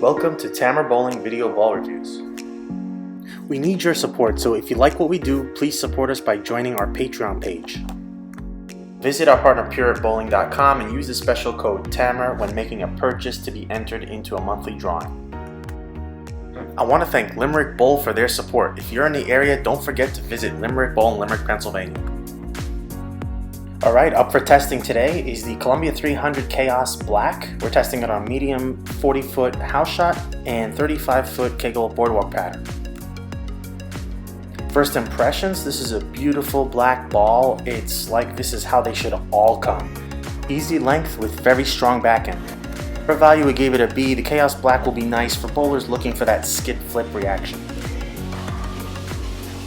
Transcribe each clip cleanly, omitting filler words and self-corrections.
Welcome to Tamer Bowling Video Ball Reviews. We need your support, so if you like what we do, please support us by joining our Patreon page. Visit our partner pureatbowling.com and use the special code TAMER when making a purchase to be entered into a monthly drawing. I want to thank Limerick Bowl for their support. If you're in the area, don't forget to visit Limerick Bowl in Limerick, Pennsylvania. Alright, up for testing today is the Columbia 300 Chaos Black. We're testing it on medium 40-foot house shot and 35-foot Kegel Boardwalk pattern. First impressions, this is a beautiful black ball. It's like this is how they should all come. Easy length with very strong backhand. For value, we gave it a B. The Chaos Black will be nice for bowlers looking for that skid flip reaction.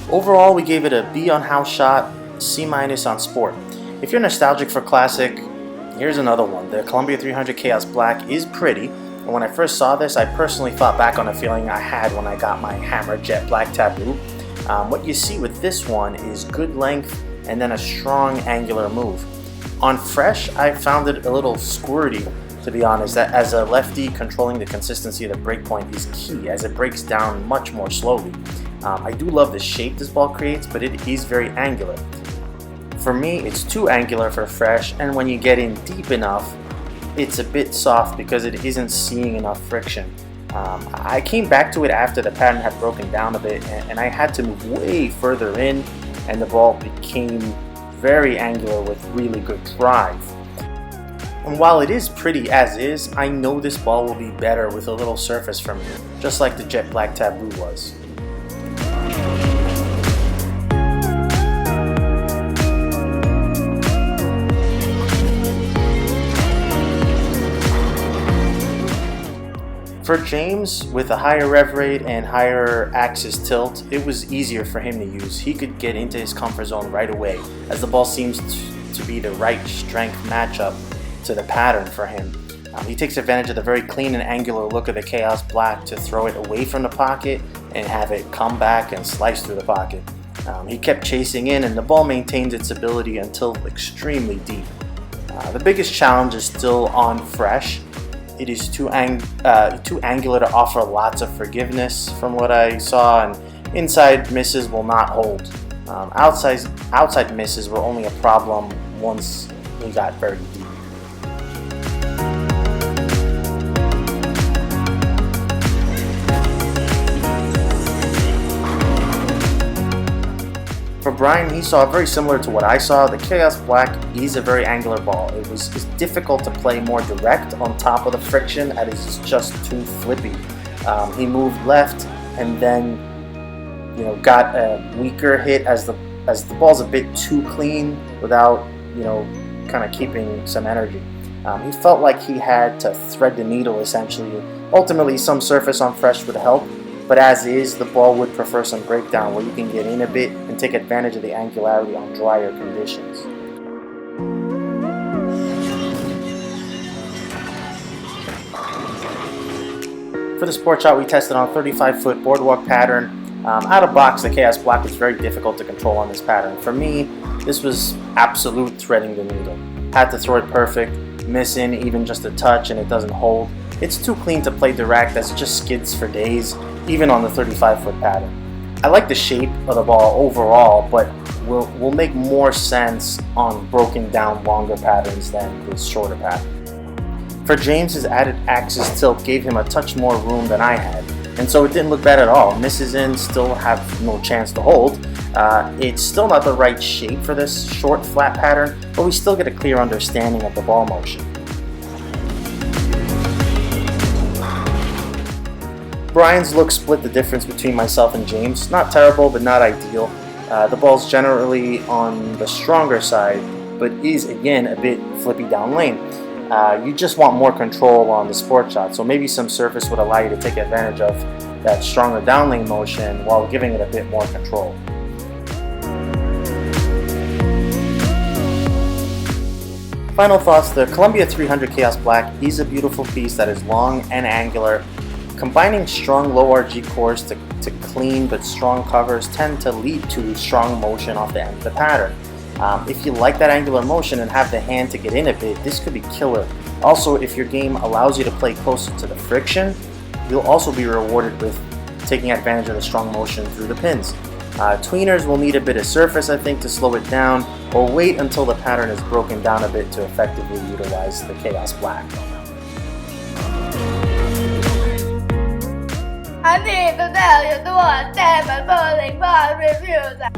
Overall, we gave it a B on house shot, C- on sport. If you're nostalgic for classic, here's another one. The Columbia 300 Chaos Black is pretty, and when I first saw this, I personally thought back on a feeling I had when I got my Hammer Jet Black Taboo. What you see with this one is good length and then a strong angular move. On fresh, I found it a little squirty, to be honest. That as a lefty, controlling the consistency of the break point is key as it breaks down much more slowly. I do love the shape this ball creates, but it is very angular. For me, it's too angular for fresh, and when you get in deep enough, it's a bit soft because it isn't seeing enough friction. I came back to it after the pattern had broken down a bit, and I had to move way further in, and the ball became very angular with really good drive. And while it is pretty as is, I know this ball will be better with a little surface from here, just like the Jet Black Taboo was. For James, with a higher rev rate and higher axis tilt, it was easier for him to use. He could get into his comfort zone right away, as the ball seems to be the right strength matchup to the pattern for him. He takes advantage of the very clean and angular look of the Chaos Black to throw it away from the pocket and have it come back and slice through the pocket. He kept chasing in, and the ball maintains its ability until extremely deep. The biggest challenge is still on fresh. It is too angular to offer lots of forgiveness from what I saw, and inside misses will not hold. Outside misses were only a problem once we got very deep. For Bryan, he saw very similar to what I saw. The Chaos Black is a very angular ball. It's difficult to play more direct on top of the friction as it's just too flippy. He moved left and then got a weaker hit as the ball's a bit too clean without kind of keeping some energy. He felt like he had to thread the needle essentially. Ultimately, some surface on fresh would help. But as is, the ball would prefer some breakdown where you can get in a bit and take advantage of the angularity on drier conditions. For the sport shot, we tested on 35-foot boardwalk pattern. Out of box, the Chaos Black was very difficult to control on this pattern. For me, this was absolute threading the needle. Had to throw it perfect, miss in even just a touch, and it doesn't hold. It's too clean to play direct as it just skids for days, even on the 35-foot pattern. I like the shape of the ball overall, but will make more sense on broken down longer patterns than his shorter pattern. For James, his added axis tilt gave him a touch more room than I had, and so it didn't look bad at all. Misses in still have no chance to hold. It's still not the right shape for this short flat pattern, but we still get a clear understanding of the ball motion. Bryan's look split the difference between myself and James. Not terrible, but not ideal. The ball's generally on the stronger side, but is again a bit flippy down lane. You just want more control on the sport shot, so maybe some surface would allow you to take advantage of that stronger down lane motion while giving it a bit more control. Final thoughts, the Columbia 300 Chaos Black is a beautiful piece that is long and angular. Combining strong low RG cores to clean but strong covers tend to lead to strong motion off the end of the pattern. If you like that angular motion and have the hand to get in a bit, this could be killer. Also, if your game allows you to play closer to the friction, you'll also be rewarded with taking advantage of the strong motion through the pins. Tweeners will need a bit of surface, I think, to slow it down, or wait until the pattern is broken down a bit to effectively utilize the Chaos Black. อันนี้ตัวแต่อยู่ตัวแต่มันเปิดเล็กบ้ารีวิวจ้ะ